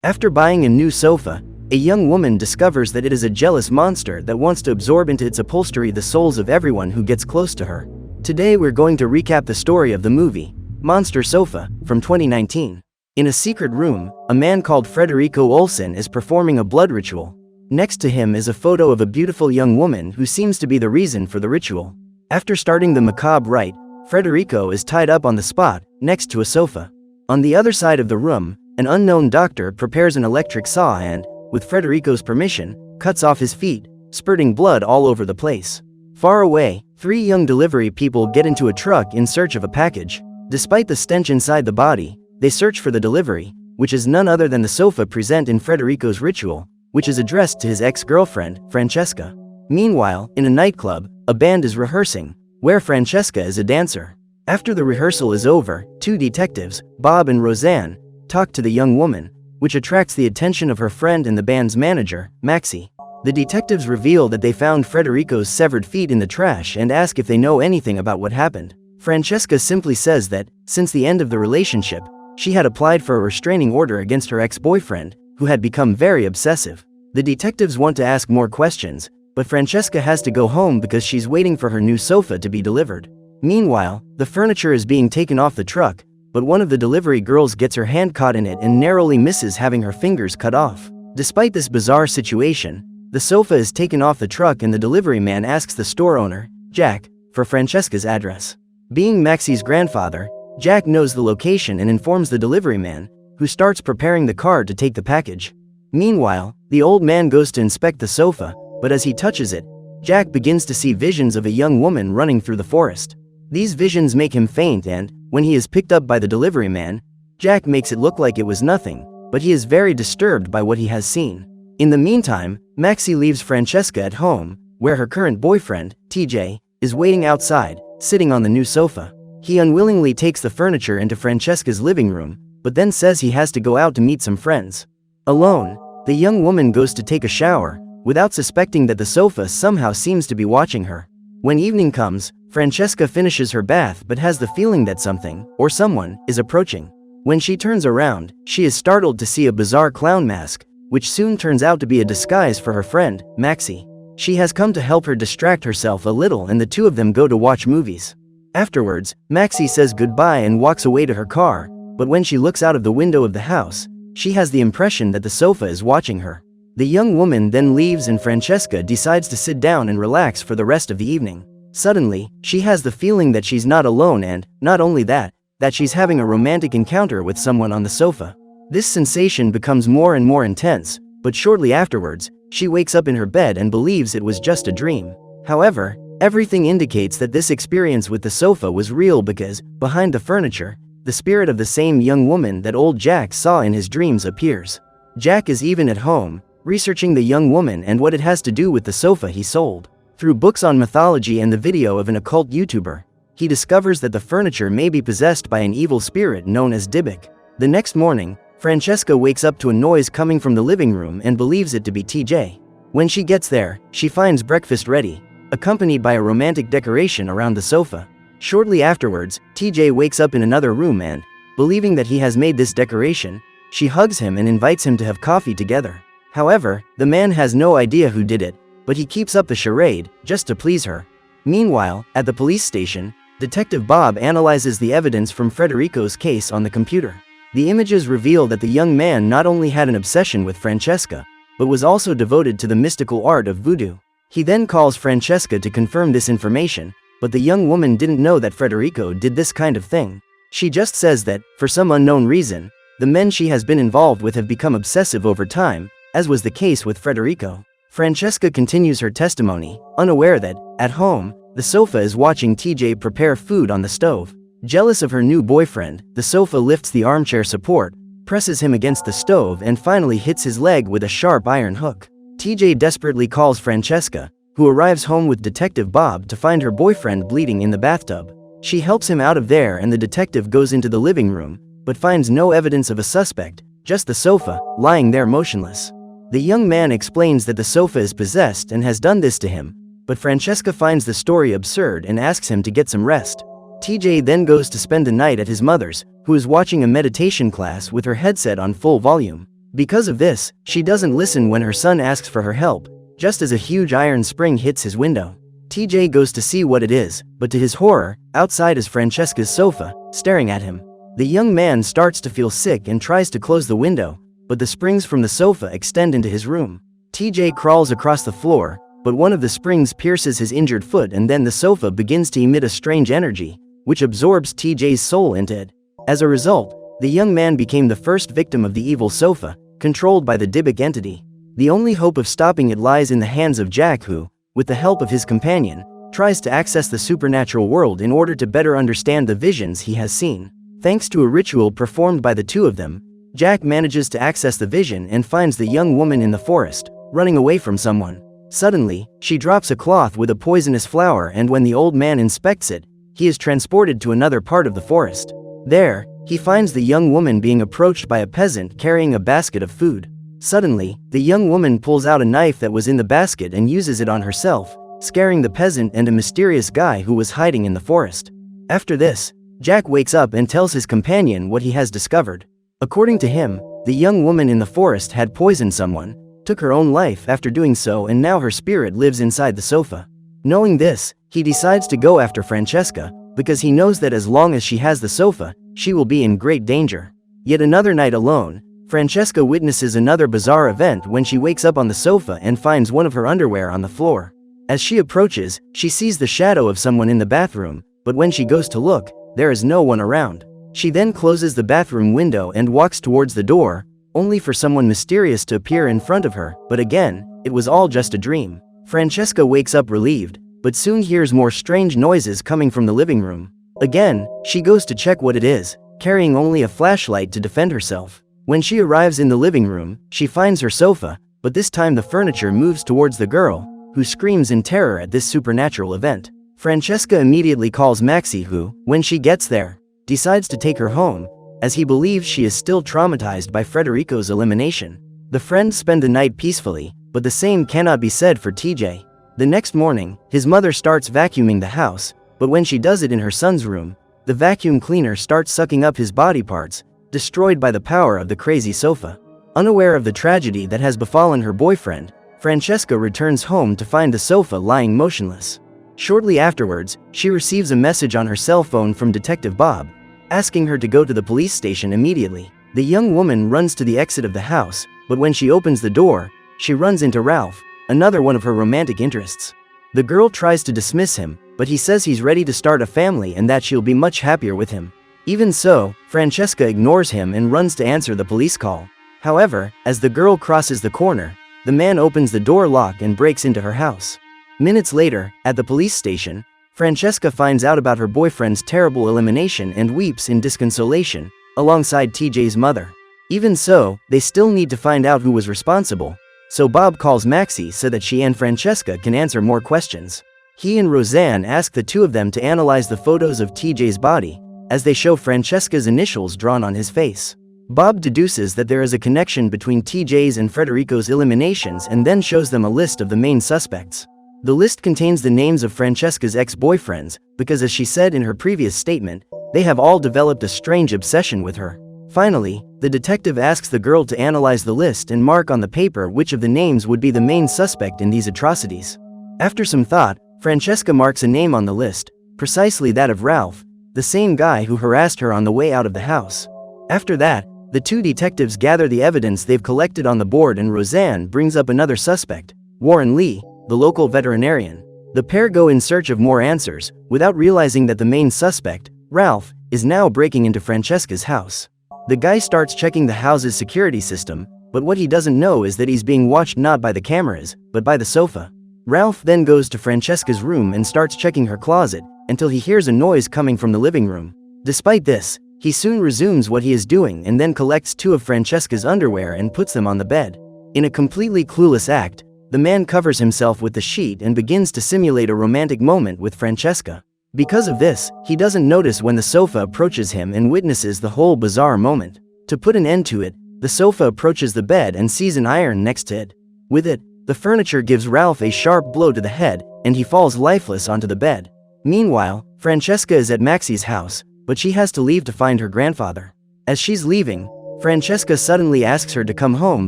After buying a new sofa, a young woman discovers that it is a jealous monster that wants to absorb into its upholstery the souls of everyone who gets close to her. Today we're going to recap the story of the movie, Monster Sofa, from 2019. In a secret room, a man called Frederico Olsen is performing a blood ritual. Next to him is a photo of a beautiful young woman who seems to be the reason for the ritual. After starting the macabre rite, Frederico is tied up on the spot, next to a sofa. On the other side of the room, an unknown doctor prepares an electric saw and, with Frederico's permission, cuts off his feet, spurting blood all over the place. Far away, 3 young delivery people get into a truck in search of a package. Despite the stench inside the body, they search for the delivery, which is none other than the sofa present in Frederico's ritual, which is addressed to his ex-girlfriend, Francesca. Meanwhile, in a nightclub, a band is rehearsing, where Francesca is a dancer. After the rehearsal is over, 2 detectives, Bob and Roseanne, talk to the young woman, which attracts the attention of her friend and the band's manager, Maxi. The detectives reveal that they found Frederico's severed feet in the trash and ask if they know anything about what happened. Francesca simply says that, since the end of the relationship, she had applied for a restraining order against her ex-boyfriend, who had become very obsessive. The detectives want to ask more questions, but Francesca has to go home because she's waiting for her new sofa to be delivered. Meanwhile, the furniture is being taken off the truck, but one of the delivery girls gets her hand caught in it and narrowly misses having her fingers cut off. Despite this bizarre situation, the sofa is taken off the truck and the delivery man asks the store owner, Jack, for Francesca's address. Being Maxi's grandfather, Jack knows the location and informs the delivery man, who starts preparing the car to take the package. Meanwhile, the old man goes to inspect the sofa, but as he touches it, Jack begins to see visions of a young woman running through the forest. These visions make him faint and, when he is picked up by the delivery man, Jack makes it look like it was nothing, but he is very disturbed by what he has seen. In the meantime, Maxi leaves Francesca at home, where her current boyfriend, TJ, is waiting outside, sitting on the new sofa. He unwillingly takes the furniture into Francesca's living room, but then says he has to go out to meet some friends. Alone, the young woman goes to take a shower, without suspecting that the sofa somehow seems to be watching her. When evening comes, Francesca finishes her bath but has the feeling that something, or someone, is approaching. When she turns around, she is startled to see a bizarre clown mask, which soon turns out to be a disguise for her friend, Maxi. She has come to help her distract herself a little and the two of them go to watch movies. Afterwards, Maxi says goodbye and walks away to her car, but when she looks out of the window of the house, she has the impression that the sofa is watching her. The young woman then leaves and Francesca decides to sit down and relax for the rest of the evening. Suddenly, she has the feeling that she's not alone and, not only that she's having a romantic encounter with someone on the sofa. This sensation becomes more and more intense, but shortly afterwards, she wakes up in her bed and believes it was just a dream. However, everything indicates that this experience with the sofa was real because, behind the furniture, the spirit of the same young woman that old Jack saw in his dreams appears. Jack is even at home, researching the young woman and what it has to do with the sofa he sold. Through books on mythology and the video of an occult YouTuber, he discovers that the furniture may be possessed by an evil spirit known as Dybbuk. The next morning, Francesca wakes up to a noise coming from the living room and believes it to be TJ. When she gets there, she finds breakfast ready, accompanied by a romantic decoration around the sofa. Shortly afterwards, TJ wakes up in another room and, believing that he has made this decoration, she hugs him and invites him to have coffee together. However, the man has no idea who did it, but he keeps up the charade, just to please her. Meanwhile, at the police station, Detective Bob analyzes the evidence from Frederico's case on the computer. The images reveal that the young man not only had an obsession with Francesca, but was also devoted to the mystical art of voodoo. He then calls Francesca to confirm this information, but the young woman didn't know that Frederico did this kind of thing. She just says that, for some unknown reason, the men she has been involved with have become obsessive over time, as was the case with Frederico. Francesca continues her testimony, unaware that, at home, the sofa is watching TJ prepare food on the stove. Jealous of her new boyfriend, the sofa lifts the armchair support, presses him against the stove and finally hits his leg with a sharp iron hook. TJ desperately calls Francesca, who arrives home with Detective Bob to find her boyfriend bleeding in the bathtub. She helps him out of there and the detective goes into the living room, but finds no evidence of a suspect, just the sofa, lying there motionless. The young man explains that the sofa is possessed and has done this to him, but Francesca finds the story absurd and asks him to get some rest. TJ then goes to spend the night at his mother's, who is watching a meditation class with her headset on full volume. Because of this, she doesn't listen when her son asks for her help, just as a huge iron spring hits his window. TJ goes to see what it is, but to his horror, outside is Francesca's sofa, staring at him. The young man starts to feel sick and tries to close the window, but the springs from the sofa extend into his room. TJ crawls across the floor, but one of the springs pierces his injured foot, and then the sofa begins to emit a strange energy, which absorbs TJ's soul into it. As a result, the young man became the first victim of the evil sofa, controlled by the Dybbuk entity. The only hope of stopping it lies in the hands of Jack, who, with the help of his companion, tries to access the supernatural world in order to better understand the visions he has seen. Thanks to a ritual performed by the two of them, Jack manages to access the vision and finds the young woman in the forest, running away from someone. Suddenly, she drops a cloth with a poisonous flower, and when the old man inspects it, he is transported to another part of the forest. There, he finds the young woman being approached by a peasant carrying a basket of food. Suddenly, the young woman pulls out a knife that was in the basket and uses it on herself, scaring the peasant and a mysterious guy who was hiding in the forest. After this, Jack wakes up and tells his companion what he has discovered. According to him, the young woman in the forest had poisoned someone, took her own life after doing so, and now her spirit lives inside the sofa. Knowing this, he decides to go after Francesca, because he knows that as long as she has the sofa, she will be in great danger. Yet another night alone, Francesca witnesses another bizarre event when she wakes up on the sofa and finds one of her underwear on the floor. As she approaches, she sees the shadow of someone in the bathroom, but when she goes to look, there is no one around. She then closes the bathroom window and walks towards the door, only for someone mysterious to appear in front of her, but again, it was all just a dream. Francesca wakes up relieved, but soon hears more strange noises coming from the living room. Again, she goes to check what it is, carrying only a flashlight to defend herself. When she arrives in the living room, she finds her sofa, but this time the furniture moves towards the girl, who screams in terror at this supernatural event. Francesca immediately calls Maxi, who, when she gets there, decides to take her home, as he believes she is still traumatized by Federico's elimination. The friends spend the night peacefully, but the same cannot be said for TJ. The next morning, his mother starts vacuuming the house, but when she does it in her son's room, the vacuum cleaner starts sucking up his body parts, destroyed by the power of the crazy sofa. Unaware of the tragedy that has befallen her boyfriend, Francesca returns home to find the sofa lying motionless. Shortly afterwards, she receives a message on her cell phone from Detective Bob, asking her to go to the police station immediately. The young woman runs to the exit of the house, but when she opens the door, she runs into Ralph, another one of her romantic interests. The girl tries to dismiss him, but he says he's ready to start a family and that she'll be much happier with him. Even so, Francesca ignores him and runs to answer the police call. However, as the girl crosses the corner, the man opens the door lock and breaks into her house. Minutes later, at the police station, Francesca finds out about her boyfriend's terrible elimination and weeps in disconsolation, alongside TJ's mother. Even so, they still need to find out who was responsible, so Bob calls Maxi so that she and Francesca can answer more questions. He and Roseanne ask the two of them to analyze the photos of TJ's body, as they show Francesca's initials drawn on his face. Bob deduces that there is a connection between TJ's and Federico's eliminations and then shows them a list of the main suspects. The list contains the names of Francesca's ex-boyfriends, because as she said in her previous statement, they have all developed a strange obsession with her. Finally, the detective asks the girl to analyze the list and mark on the paper which of the names would be the main suspect in these atrocities. After some thought, Francesca marks a name on the list, precisely that of Ralph, the same guy who harassed her on the way out of the house. After that, the two detectives gather the evidence they've collected on the board, and Roseanne brings up another suspect, Warren Lee, the local veterinarian. The pair go in search of more answers, without realizing that the main suspect, Ralph, is now breaking into Francesca's house. The guy starts checking the house's security system, but what he doesn't know is that he's being watched not by the cameras, but by the sofa. Ralph then goes to Francesca's room and starts checking her closet, until he hears a noise coming from the living room. Despite this, he soon resumes what he is doing and then collects two of Francesca's underwear and puts them on the bed. In a completely clueless act, the man covers himself with the sheet and begins to simulate a romantic moment with Francesca. Because of this, he doesn't notice when the sofa approaches him and witnesses the whole bizarre moment. To put an end to it, the sofa approaches the bed and sees an iron next to it. With it, the furniture gives Ralph a sharp blow to the head, and he falls lifeless onto the bed. Meanwhile, Francesca is at Maxi's house, but she has to leave to find her grandfather. As she's leaving, Francesca suddenly asks her to come home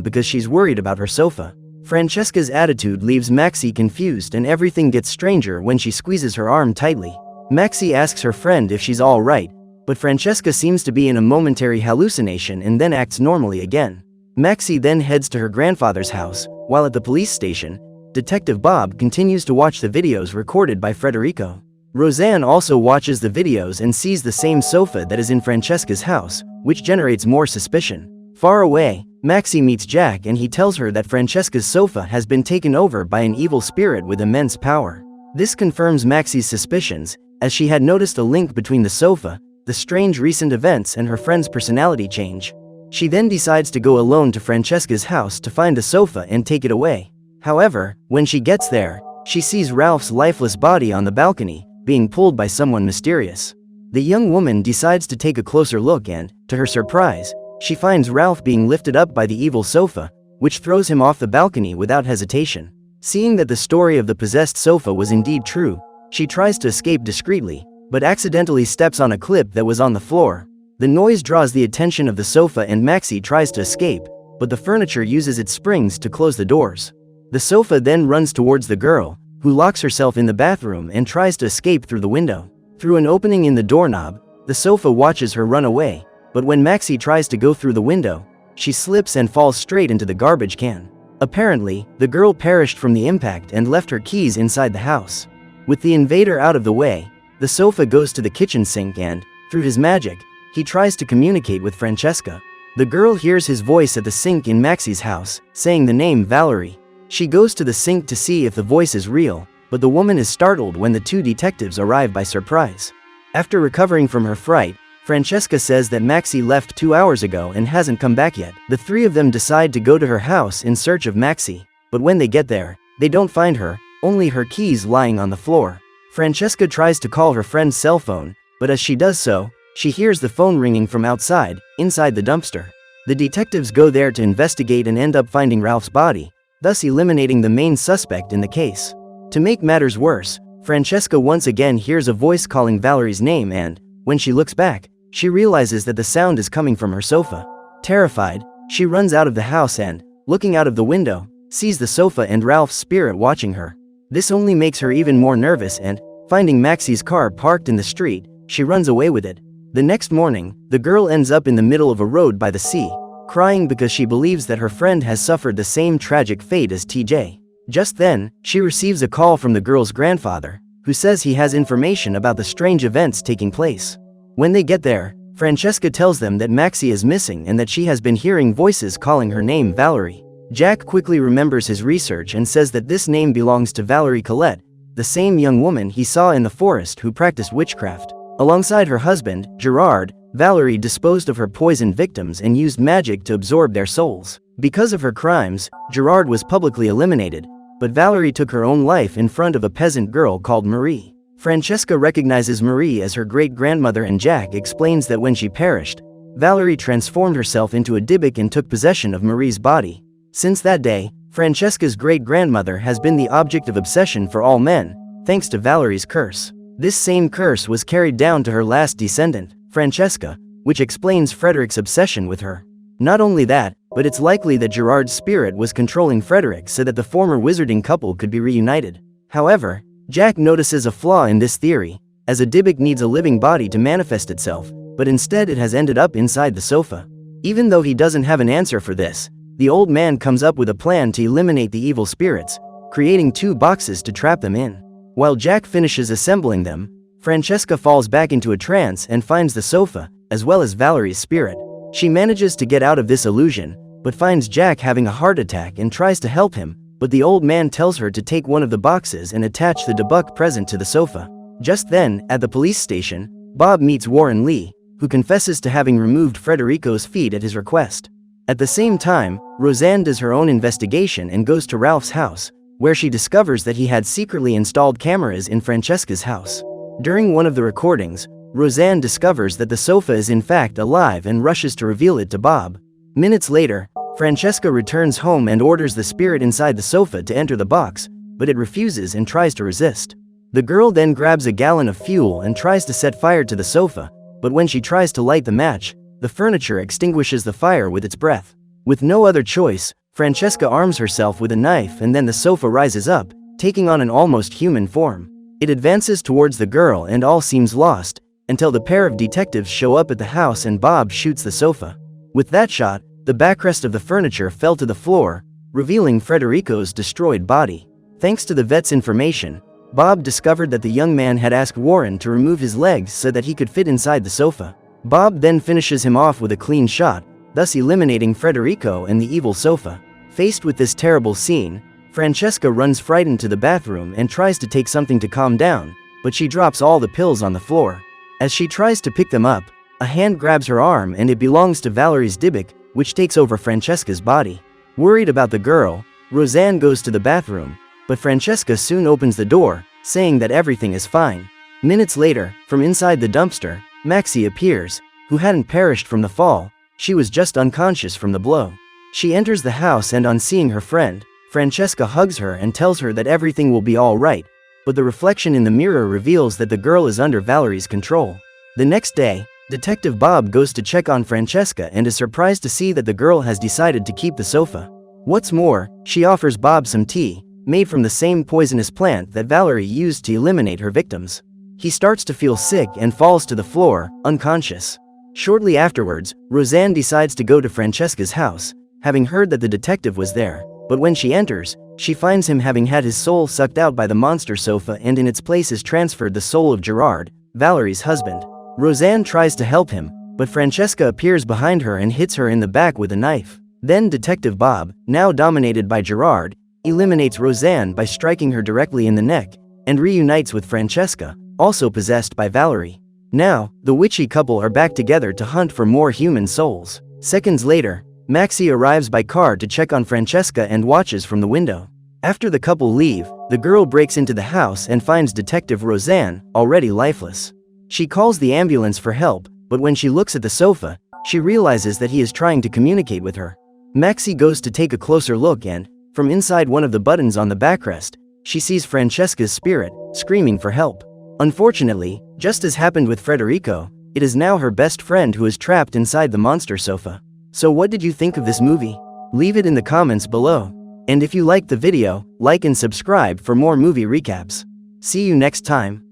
because she's worried about her sofa. Francesca's attitude leaves Maxi confused and everything gets stranger when she squeezes her arm tightly. Maxi asks her friend if she's alright, but Francesca seems to be in a momentary hallucination and then acts normally again. Maxi then heads to her grandfather's house. While at the police station, Detective Bob continues to watch the videos recorded by Federico. Roseanne also watches the videos and sees the same sofa that is in Francesca's house, which generates more suspicion. Far away, Maxi meets Jack and he tells her that Francesca's sofa has been taken over by an evil spirit with immense power. This confirms Maxi's suspicions, as she had noticed a link between the sofa, the strange recent events and her friend's personality change. She then decides to go alone to Francesca's house to find the sofa and take it away. However, when she gets there, she sees Ralph's lifeless body on the balcony, being pulled by someone mysterious. The young woman decides to take a closer look and, to her surprise, she finds Ralph being lifted up by the evil sofa, which throws him off the balcony without hesitation. Seeing that the story of the possessed sofa was indeed true, she tries to escape discreetly, but accidentally steps on a clip that was on the floor. The noise draws the attention of the sofa and Maxi tries to escape, but the furniture uses its springs to close the doors. The sofa then runs towards the girl, who locks herself in the bathroom and tries to escape through the window. Through an opening in the doorknob, the sofa watches her run away, but when Maxi tries to go through the window, she slips and falls straight into the garbage can. Apparently, the girl perished from the impact and left her keys inside the house. With the invader out of the way, the sofa goes to the kitchen sink and, through his magic, he tries to communicate with Francesca. The girl hears his voice at the sink in Maxi's house, saying the name Valerie. She goes to the sink to see if the voice is real, but the woman is startled when the two detectives arrive by surprise. After recovering from her fright, Francesca says that Maxi left 2 hours ago and hasn't come back yet. The three of them decide to go to her house in search of Maxi, but when they get there, they don't find her, only her keys lying on the floor. Francesca tries to call her friend's cell phone, but as she does so, she hears the phone ringing from outside, inside the dumpster. The detectives go there to investigate and end up finding Ralph's body, thus eliminating the main suspect in the case. To make matters worse, Francesca once again hears a voice calling Valerie's name and, when she looks back, she realizes that the sound is coming from her sofa. Terrified, she runs out of the house and, looking out of the window, sees the sofa and Ralph's spirit watching her. This only makes her even more nervous and, finding Maxi's car parked in the street, she runs away with it. The next morning, the girl ends up in the middle of a road by the sea, crying because she believes that her friend has suffered the same tragic fate as TJ. Just then, she receives a call from the girl's grandfather, who says he has information about the strange events taking place. When they get there, Francesca tells them that Maxi is missing and that she has been hearing voices calling her name Valerie. Jack quickly remembers his research and says that this name belongs to Valerie Colette, the same young woman he saw in the forest who practiced witchcraft. Alongside her husband, Gerard, Valerie disposed of her poisoned victims and used magic to absorb their souls. Because of her crimes, Gerard was publicly eliminated, but Valerie took her own life in front of a peasant girl called Marie. Francesca recognizes Marie as her great-grandmother and Jack explains that when she perished, Valerie transformed herself into a Dybbuk and took possession of Marie's body. Since that day, Francesca's great-grandmother has been the object of obsession for all men, thanks to Valerie's curse. This same curse was carried down to her last descendant, Francesca, which explains Frederick's obsession with her. Not only that, but it's likely that Gerard's spirit was controlling Frederick so that the former wizarding couple could be reunited. However, Jack notices a flaw in this theory, as a Dybbuk needs a living body to manifest itself, but instead it has ended up inside the sofa. Even though he doesn't have an answer for this, the old man comes up with a plan to eliminate the evil spirits, creating 2 boxes to trap them in. While Jack finishes assembling them, Francesca falls back into a trance and finds the sofa, as well as Valerie's spirit. She manages to get out of this illusion, but finds Jack having a heart attack and tries to help him, but the old man tells her to take one of the boxes and attach the Dybbuk present to the sofa. Just then, at the police station, Bob meets Warren Lee, who confesses to having removed Federico's feet at his request. At the same time, Roseanne does her own investigation and goes to Ralph's house, where she discovers that he had secretly installed cameras in Francesca's house. During one of the recordings, Roseanne discovers that the sofa is in fact alive and rushes to reveal it to Bob. Minutes later, Francesca returns home and orders the spirit inside the sofa to enter the box, but it refuses and tries to resist. The girl then grabs a gallon of fuel and tries to set fire to the sofa, but when she tries to light the match, the furniture extinguishes the fire with its breath. With no other choice, Francesca arms herself with a knife and then the sofa rises up, taking on an almost human form. It advances towards the girl and all seems lost, until the pair of detectives show up at the house and Bob shoots the sofa. With that shot, the backrest of the furniture fell to the floor, revealing Federico's destroyed body. Thanks to the vet's information, Bob discovered that the young man had asked Warren to remove his legs so that he could fit inside the sofa. Bob then finishes him off with a clean shot, thus eliminating Federico and the evil sofa. Faced with this terrible scene, Francesca runs frightened to the bathroom and tries to take something to calm down, but she drops all the pills on the floor. As she tries to pick them up, a hand grabs her arm and it belongs to Valerie's Dybbuk, which takes over Francesca's body. Worried about the girl, Roseanne goes to the bathroom, but Francesca soon opens the door, saying that everything is fine. Minutes later, from inside the dumpster, Maxi appears, who hadn't perished from the fall, she was just unconscious from the blow. She enters the house and on seeing her friend, Francesca hugs her and tells her that everything will be all right, but the reflection in the mirror reveals that the girl is under Valerie's control. The next day, Detective Bob goes to check on Francesca and is surprised to see that the girl has decided to keep the sofa. What's more, she offers Bob some tea, made from the same poisonous plant that Valerie used to eliminate her victims. He starts to feel sick and falls to the floor, unconscious. Shortly afterwards, Roseanne decides to go to Francesca's house, having heard that the detective was there, but when she enters, she finds him having had his soul sucked out by the monster sofa and in its place is transferred the soul of Gerard, Valerie's husband. Roseanne tries to help him, but Francesca appears behind her and hits her in the back with a knife. Then Detective Bob, now dominated by Gerard, eliminates Roseanne by striking her directly in the neck, and reunites with Francesca, also possessed by Valerie. Now, the witchy couple are back together to hunt for more human souls. Seconds later, Maxi arrives by car to check on Francesca and watches from the window. After the couple leave, the girl breaks into the house and finds Detective Roseanne, already lifeless. She calls the ambulance for help, but when she looks at the sofa, she realizes that he is trying to communicate with her. Maxi goes to take a closer look and, from inside one of the buttons on the backrest, she sees Francesca's spirit, screaming for help. Unfortunately, just as happened with Federico, it is now her best friend who is trapped inside the monster sofa. So what did you think of this movie? Leave it in the comments below. And if you liked the video, like and subscribe for more movie recaps. See you next time.